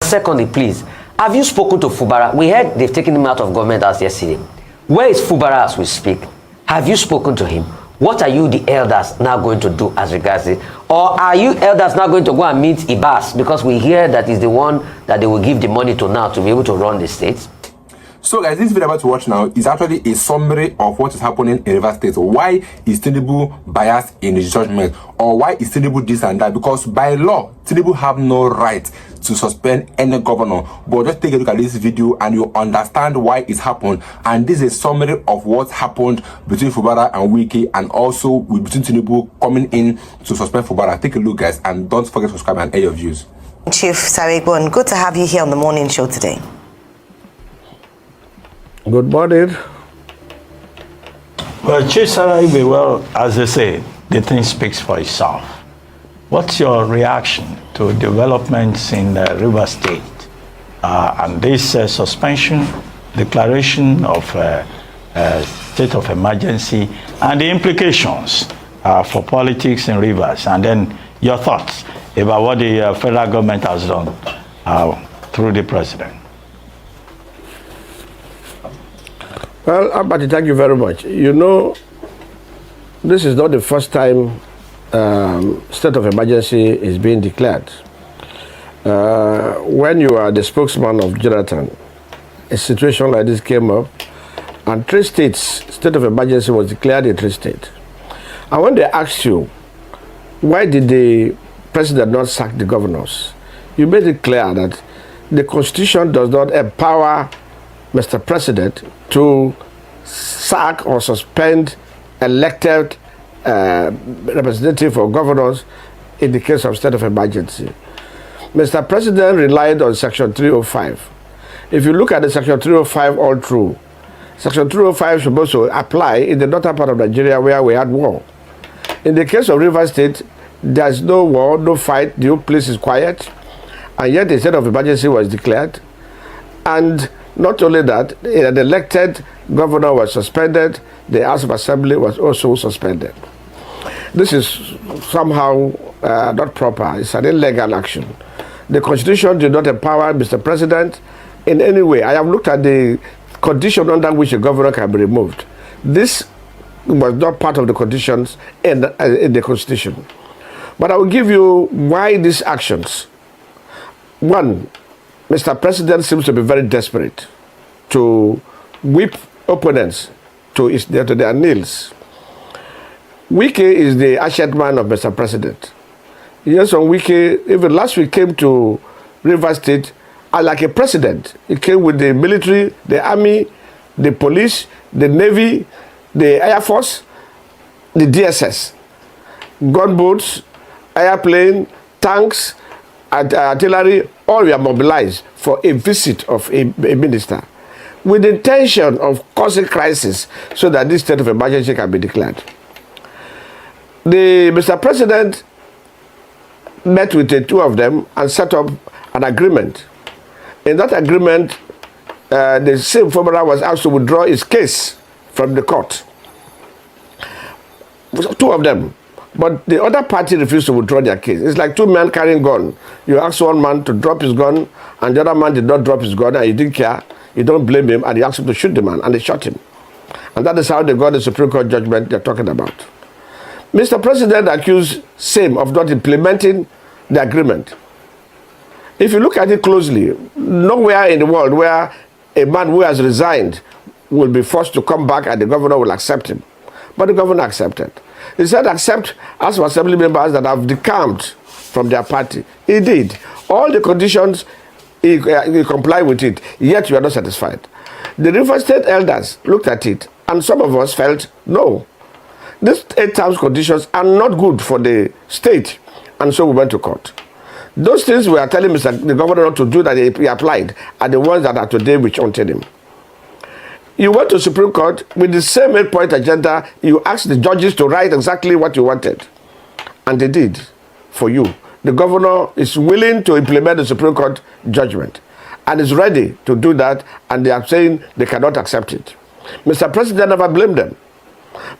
secondly, please, have you spoken to Fubara? We heard they've taken him out of government as yesterday. Where is Fubara as we speak? Have you spoken to him? What are you, the elders, now going to do as regards it? Or are you elders now going to go and meet Ibas? Because we hear that is the one that they will give the money to now to be able to run the state. So guys, this video I'm about to watch now is actually a summary of what is happening in Rivers State. Why is Tinubu biased in his judgment? Or why is Tinubu this and that? Because by law, Tinubu have no right to suspend any governor. But just take a look at this video and you understand why it's happened. And this is a summary of what happened between Fubara and Wike, and also between Tinubu coming in to suspend Fubara. Take a look, guys, and don't forget to subscribe and air your views. Chief Sara Igbe, good to have you here on the morning show today. Good morning. Well, Chief Sara Igbe, well, as they say, the thing speaks for itself. What's your reaction to developments in Rivers State and this suspension, declaration of state of emergency, and the implications for politics in Rivers, and then your thoughts about what the federal government has done through the president? Well, Abati, thank you very much. You know, this is not the first time state of emergency is being declared. When you are the spokesman of Jonathan, a situation like this came up, and 3 states, state of emergency was declared in 3 states. And when they asked you, why did the president not sack the governors? You made it clear that the Constitution does not empower Mr. President to sack or suspend elected representative or governors in the case of state of emergency. Mr. President relied on Section 305. If you look at the Section 305 all through, Section 305 is supposed to apply in the northern part of Nigeria where we had war. In the case of Rivers State, there's no war, no fight, the whole place is quiet, and yet the state of emergency was declared. And not only that, an elected governor was suspended, the House of Assembly was also suspended. This is somehow not proper. It's an illegal action. The Constitution did not empower Mr. President in any way. I have looked at the condition under which a governor can be removed. This was not part of the conditions in the Constitution. But I will give you why these actions. One, Mr. President seems to be very desperate to whip opponents to their knees. Wike is the asset man of Mr. President. Yes, on Wike, even last week came to Rivers State like a president. He came with the military, the army, the police, the navy, the air force, the DSS, gunboats, airplane, tanks, and artillery, all were mobilized for a visit of a minister with the intention of causing crisis so that this state of emergency can be declared. Mr. President met with the 2 of them and set up an agreement. In that agreement, the same Fubara was asked to withdraw his case from the court. 2 of them. But the other party refused to withdraw their case. It's like 2 men carrying gun. You ask one man to drop his gun, and the other man did not drop his gun, and he didn't care. You don't blame him, and you ask him to shoot the man, and they shot him. And that is how they got the Supreme Court judgment they're talking about. Mr. President accused SAME of not implementing the agreement. If you look at it closely, nowhere in the world where a man who has resigned will be forced to come back and the governor will accept him. But the governor accepted. He said, accept House of Assembly members that have decamped from their party. He did. All the conditions, he complied with it, yet you are not satisfied. The Rivers State elders looked at it, and some of us felt, no, these 8 times conditions are not good for the state, and so we went to court. Those things we are telling the governor not to do that he applied are the ones that are today which haunted him. You went to Supreme Court with the same 8-point agenda. You asked the judges to write exactly what you wanted. And they did for you. The governor is willing to implement the Supreme Court judgment and is ready to do that, and they are saying they cannot accept it. Mr. President never blamed them.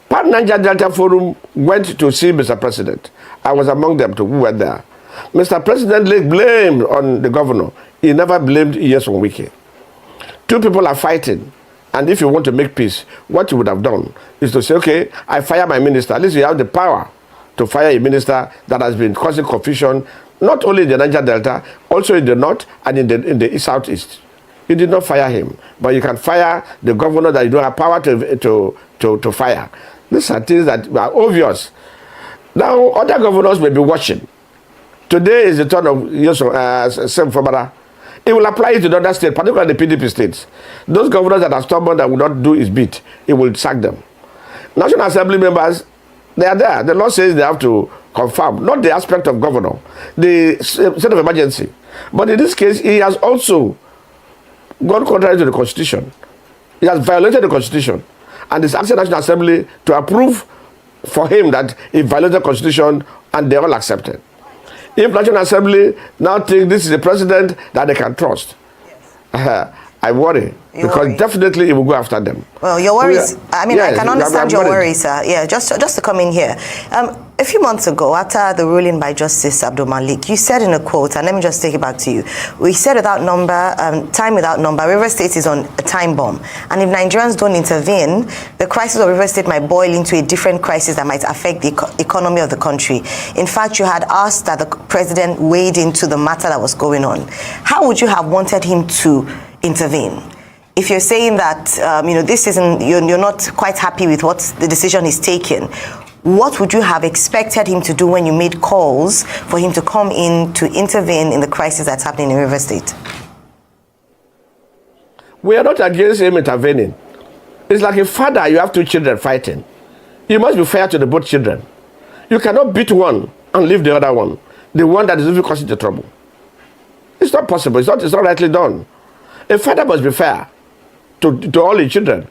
Pan Niger Delta Forum went to see Mr. President. I was among them who were there. Mr. President laid blame on the governor. he never blamed years on Wike. Two people are fighting, and if you want to make peace, what you would have done is to say, okay, I fire my minister. At least you have the power to fire a minister that has been causing confusion, not only in the Niger Delta, also in the north and in the southeast. You did not fire him, but you can fire the governor that you don't have power to fire. These are things that are obvious. Now, other governors may be watching. Today is the turn of Fubara. It will apply it to the other states, particularly the PDP states. Those governors that are stubborn that will not do his bit, it will sack them. National Assembly members, they are there. The law says they have to confirm, not the aspect of governor, the state of emergency. But in this case, he has also gone contrary to the Constitution. He has violated the Constitution. And is asking the National Assembly to approve for him that he violated the Constitution, and they all accepted. If National Assembly now think this is a president that they can trust, I worry. Because definitely it will go after them. Well, your worries, I mean, yes, I can understand your worries, sir. Yeah, just to come in here. A few months ago, after the ruling by Justice Abdul Malik, you said in a quote, and let me just take it back to you. We said without number, time without number, River State is on a time bomb. And if Nigerians don't intervene, the crisis of River State might boil into a different crisis that might affect the economy of the country. In fact, you had asked that the president wade into the matter that was going on. How would you have wanted him to intervene? If you're saying that this isn't, you're not quite happy with what the decision is taken, what would you have expected him to do when you made calls for him to come in to intervene in the crisis that's happening in River State? We are not against him intervening. It's like a father, you have two children fighting. You must be fair to the both children. You cannot beat one and leave the other one, the one that is even causing the trouble. It's not possible. It's not rightly done. A father must be fair to all his children.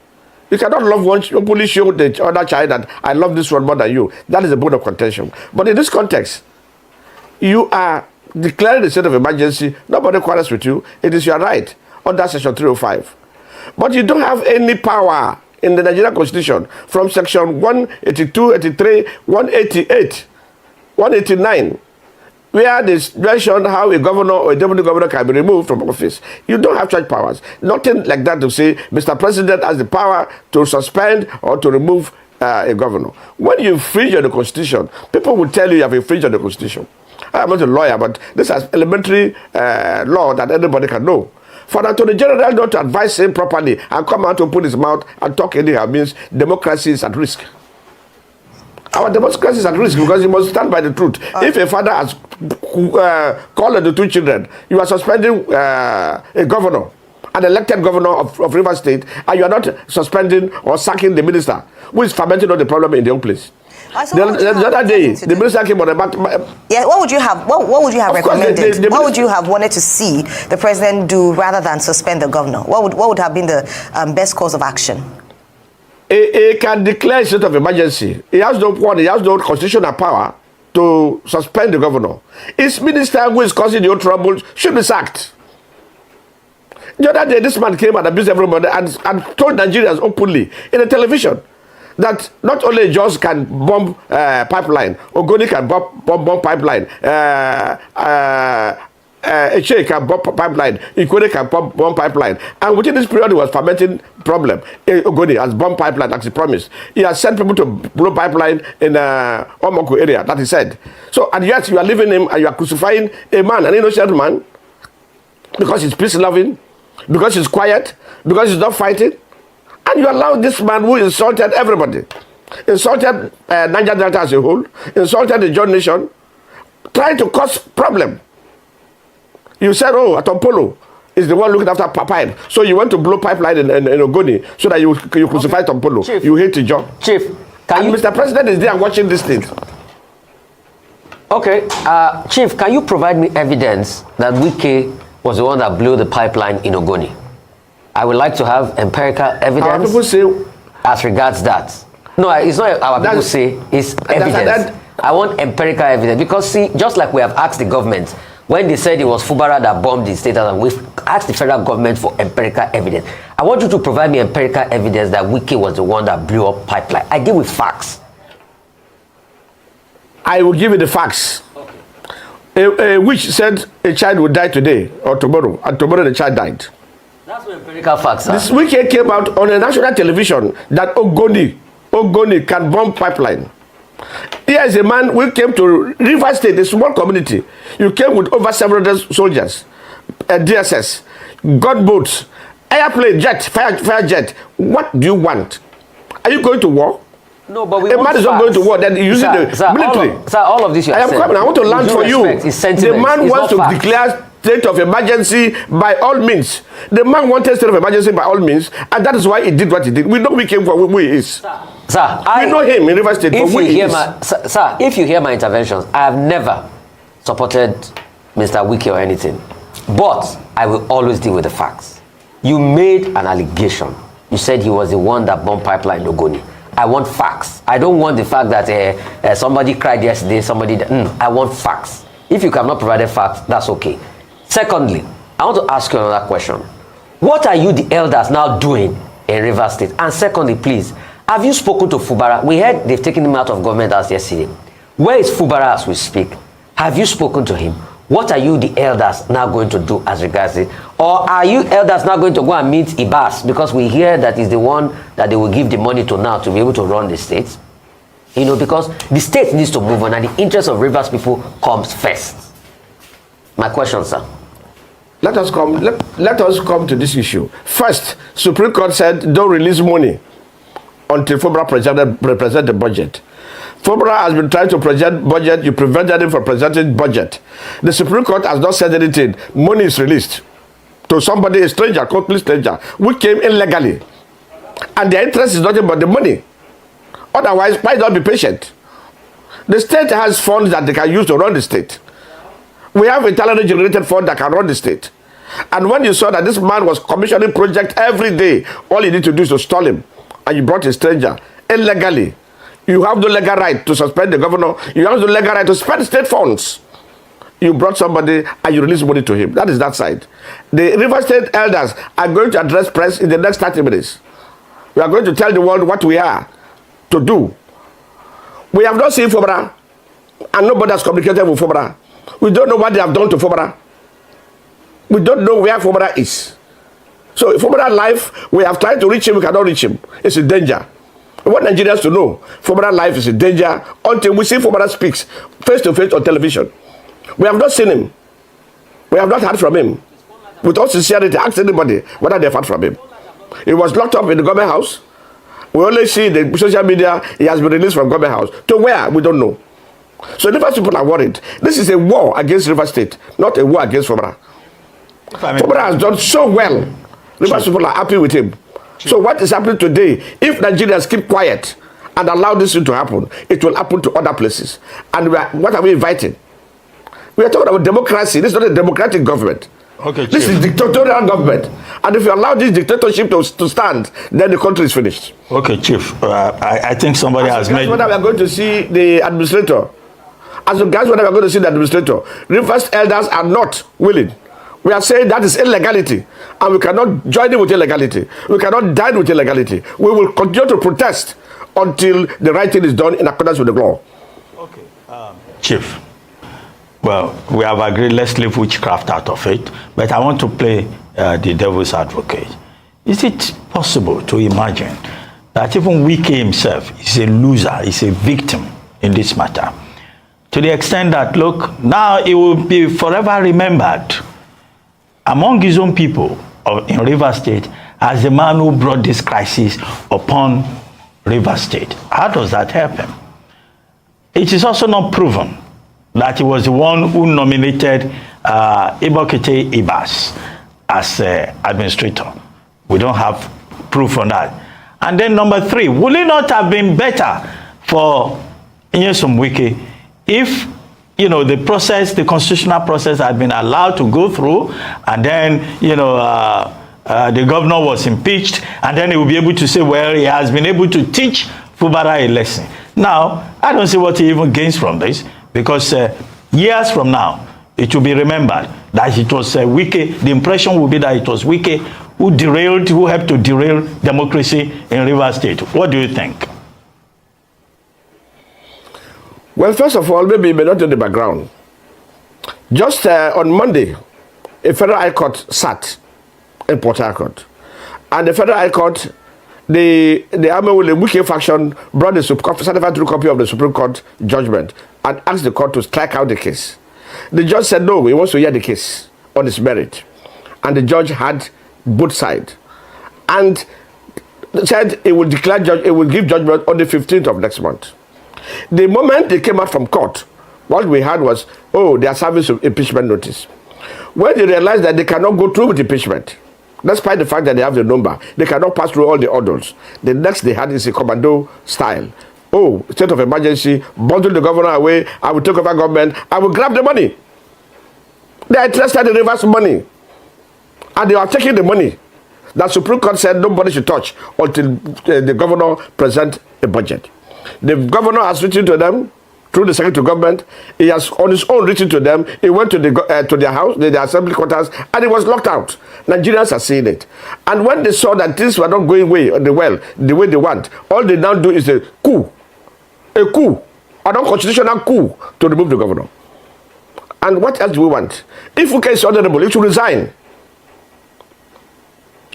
You cannot love one, openly show the other child that I love this one more than you. That is a bone of contention. But in this context, you are declaring the state of emergency. Nobody quarrels with you. It is your right under Section 305. But you don't have any power in the Nigerian Constitution from Section 182, 83, 188, 189. Where they mention how a governor or a deputy governor can be removed from office. You don't have such powers. Nothing like that to say Mr. President has the power to suspend or to remove a governor. When you infringe on the Constitution, people will tell you have infringed on the Constitution. I'm not a lawyer, but this is elementary law that anybody can know. For the Attorney General not to advise him properly and come out to open his mouth and talk anyhow means democracy is at risk. Our democracy is at risk because you must stand by the truth. If a father has called the two children, you are suspending a governor, an elected governor of River State, and you are not suspending or sacking the minister, who is fermenting all the problem in their own place. The other day, the minister came on about. Yeah, what would you have? What would you have recommended? What would you have wanted to see the president do rather than suspend the governor? What would have been the best course of action? He can declare a state of emergency. He has no constitutional power to suspend the governor. His minister who is causing your trouble should be sacked. The other day, this man came and abused everybody and told Nigerians openly in the television that not only Jos can bomb pipeline, Ogoni can bomb pipeline, Eche can bomb pipeline, Ikwere can bomb pipeline. And within this period, it was fermenting problem. Ogoni has bombed pipeline as he promised. He has sent people to blow pipeline in Omoko area, that he said. So, and yet you are leaving him and you are crucifying a man, an innocent man, because he's peace-loving, because he's quiet, because he's not fighting. And you allow this man who insulted everybody, insulted Niger Delta as a whole, insulted the John Nation, trying to cause problem. You said, oh, Atompolo is the one looking after pipe. So you want to blow pipeline in Ogoni so that you crucify Atompolo. Chief, you hate the job. Chief, Mr. President is there watching this thing. Okay, Chief, can you provide me evidence that Wike was the one that blew the pipeline in Ogoni? I would like to have empirical evidence. Our people say, as regards that. No, it's not our people say, it's evidence. I want empirical evidence because, see, just like we have asked the government, when they said it was Fubara that bombed the state, and we've asked the federal government for empirical evidence. I want you to provide me empirical evidence that Wike was the one that blew up pipeline. I deal with facts. I will give you the facts. A witch said a child would die today or tomorrow, and tomorrow the child died. That's an empirical fact, sir. This Wike came out on a national television that Ogoni can bomb pipeline. Here is a man who came to River State, a small community. You came with over 700 soldiers, DSS, gunboats, airplane, jet, fire jet. What do you want? Are you going to war? No, but we a man is not going to war, then using the military. All of this you I am coming. I want to land for you. The man wants to declare state of emergency by all means. The man wanted state of emergency by all means, and that is why he did what he did. We know we came for who he is. Sir, we know him in River State. Sir, if you hear my interventions, I have never supported Mr. Wike or anything, but I will always deal with the facts. You made an allegation. You said he was the one that bombed pipeline in Ogoni. I want facts. I don't want the fact that somebody cried yesterday, I want facts. If you cannot provide the facts, that's okay. Secondly, I want to ask you another question. What are you, the elders, now doing in River State? And secondly, please, have you spoken to Fubara? We heard they've taken him out of government as yesterday. Where is Fubara as we speak? Have you spoken to him? What are you, the elders, now going to do as regards it? Or are you elders now going to go and meet Ibas? Because we hear that is the one that they will give the money to now to be able to run the state. You know, because the state needs to move on and the interest of Rivers people comes first. My question, sir. Let us come to this issue. First, Supreme Court said don't release money until Fubara present the budget. Fubara has been trying to present budget. You prevented him from presenting budget. The Supreme Court has not said anything. Money is released to somebody, a stranger, complete stranger, who came illegally. And their interest is nothing but the money. Otherwise, why not be patient? The state has funds that they can use to run the state. We have internally generated fund that can run the state. And when you saw that this man was commissioning project every day, all you need to do is to stall him. And you brought a stranger illegally. You have no legal right to suspend the governor. You have no legal right to spend state funds. You brought somebody and you release money to him. That is that side. The River State elders are going to address press in the next 30 minutes. We are going to tell the world what we are to do. We have not seen Fubara, and nobody has communicated with Fubara. We don't know what they have done to Fubara. We don't know where Fubara is. So Fubara life, we have tried to reach him, we cannot reach him. It's in danger. We want Nigerians to know Fubara life is in danger until we see Fubara speaks face to face on television. We have not seen him. We have not heard from him. With all sincerity, ask anybody whether they've heard from him. He was locked up in the government house. We only see in the social media he has been released from government house. To where? We don't know. So River people are worried. This is a war against River State, not a war against Fubara. Fubara has done so well. River people are happy with him. So what is happening today, if Nigerians keep quiet and allow this thing to happen, it will happen to other places. And what are we inviting? We are talking about democracy. This is not a democratic government. Okay, this is dictatorial government. And if you allow this dictatorship to stand, then the country is finished. Okay, Chief. I think somebody has made... Whether we are going to see the administrator. As regards whether we are going to see the administrator, Rivers elders are not willing. We are saying that is illegality, and we cannot join in with illegality. We cannot dine with illegality. We will continue to protest until the right thing is done in accordance with the law. Okay, Chief. Well, we have agreed. Let's leave witchcraft out of it. But I want to play the devil's advocate. Is it possible to imagine that even Wike himself is a loser, is a victim in this matter? To the extent that, look, now he will be forever remembered among his own people in River State as the man who brought this crisis upon River State. How does that help him? It is also not proven that he was the one who nominated Ibokete Ibas as administrator. We don't have proof on that. And then number three, would it not have been better for Nyesom Wike if, you know, the process, the constitutional process had been allowed to go through, and then, you know, the governor was impeached, and then he will be able to say, well, he has been able to teach Fubara a lesson. Now, I don't see what he even gains from this, because years from now, it will be remembered that it was Wike. The impression will be that it was Wike who derailed, who helped to derail democracy in River State. What do you think? Well, first of all, maybe he may not in the background. Just on Monday, a federal high court sat in Port Harcourt. And the federal high court, the army with the Wike faction brought the certified true copy of the Supreme Court judgment and asked the court to strike out the case. The judge said no, he wants to hear the case on its merit. And the judge had both sides. And said it will give judgment on the 15th of next month. The moment they came out from court, what we had was, oh, they are serving some impeachment notice. When they realized that they cannot go through with impeachment, despite the fact that they have the number, they cannot pass through all the orders. The next they had is a commando style. Oh, state of emergency, bundle the governor away, I will take over government, I will grab the money. They are interested in reverse money. And they are taking the money. The Supreme Court said nobody should touch until the governor present a budget. The governor has written to them through the Secretary of Government. He has on his own written to them. He went to their house, their assembly quarters, and he was locked out. Nigerians are seeing it. And when they saw that things were not going the way they want, all they now do is a coup, an unconstitutional coup to remove the governor. And what else do we want? If Wike is honorable, he should resign.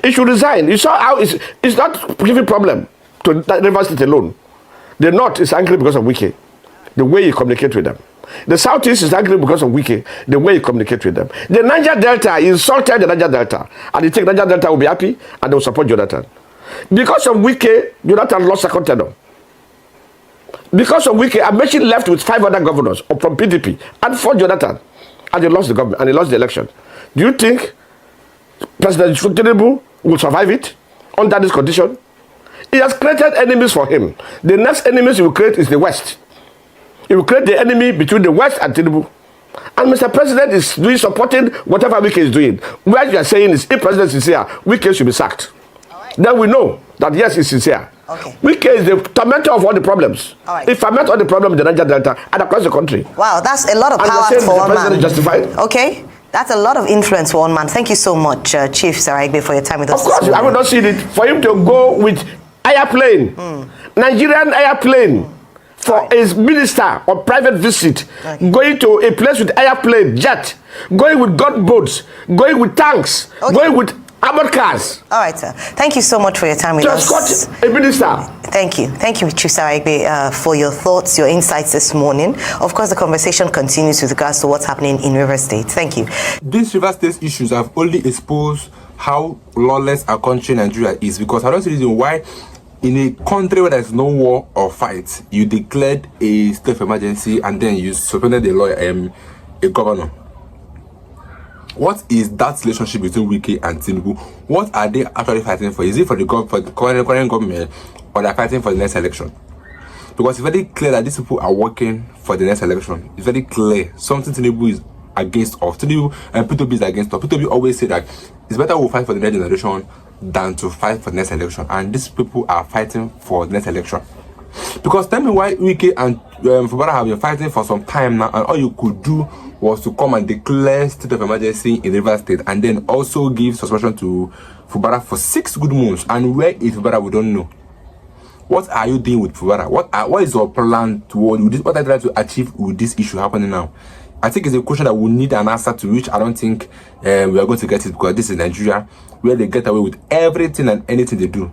He should resign. You saw how it's not giving problem to Rivers State alone. The North is angry because of Wike, the way you communicate with them. The Southeast is angry because of Wike, the way you communicate with them. The Niger Delta insulted the Niger Delta, and you think Niger Delta will be happy and they will support Jonathan. Because of Wike, Jonathan lost second tenure. Because of Wike, Amechi left with 5 other governors from PDP and fought Jonathan, and they lost the government and they lost the election. Do you think President Tinubu will survive it under this condition? He has created enemies for him. The next enemies he will create is the West. He will create the enemy between the West and Tinubu. And Mr. President is supporting whatever Wike is doing. What you are saying is, if President is sincere, Wike should be sacked. Right. Then we know that yes, he's sincere. Okay. Wike is the tormentor of all the problems. All right. He ferments all the problems in the Niger Delta and across the country. Wow, that's a lot of power for one man. Justified? Okay. That's a lot of influence for one man. Thank you so much, Chief Sara Igbe, for your time with us. Of course, I will not see it. For him to go with airplane, Nigerian airplane, for his minister or private visit, going to a place with airplane, jet, going with gunboats, going with tanks, going with armored cars. All right, sir. Thank you so much for your time with us. Just got a minister. Thank you. Thank you, Chief Sara Igbe, for your thoughts, your insights this morning. Of course, the conversation continues with regards to what's happening in River State. Thank you. These River State issues have only exposed how lawless our country, Nigeria, is, because I don't see the reason why in a country where there's no war or fight, you declared a state of emergency and then you suspended a governor. What is that relationship between Wike and Tinubu? What are they actually fighting for? Is it for the current government, or they're fighting for the next election? Because it's very clear that these people are working for the next election. It's very clear. Something Tinubu is against of. Tinubu and P2B is against of. P2B always say that it's better we fight for the next generation than to fight for the next election. And these people are fighting for the next election. Because tell me why Wike and Fubara have been fighting for some time now, and all you could do was to come and declare state of emergency in River State and then also give suspension to Fubara for 6 good months. And where is Fubara, we don't know. What are you doing with Fubara? What is your plan toward this? What are you trying to achieve with this issue happening now? I think it's a question that we need an answer to, which I don't think we are going to get it, because this is Nigeria, where they get away with everything and anything they do.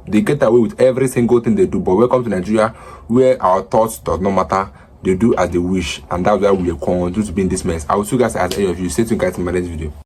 They get away with every single thing they do. But welcome to Nigeria, where our thoughts does not matter. They do as they wish, and that's why we are going to be in this mess. I will see you guys as any of you. Stay tuned, guys, in my next video.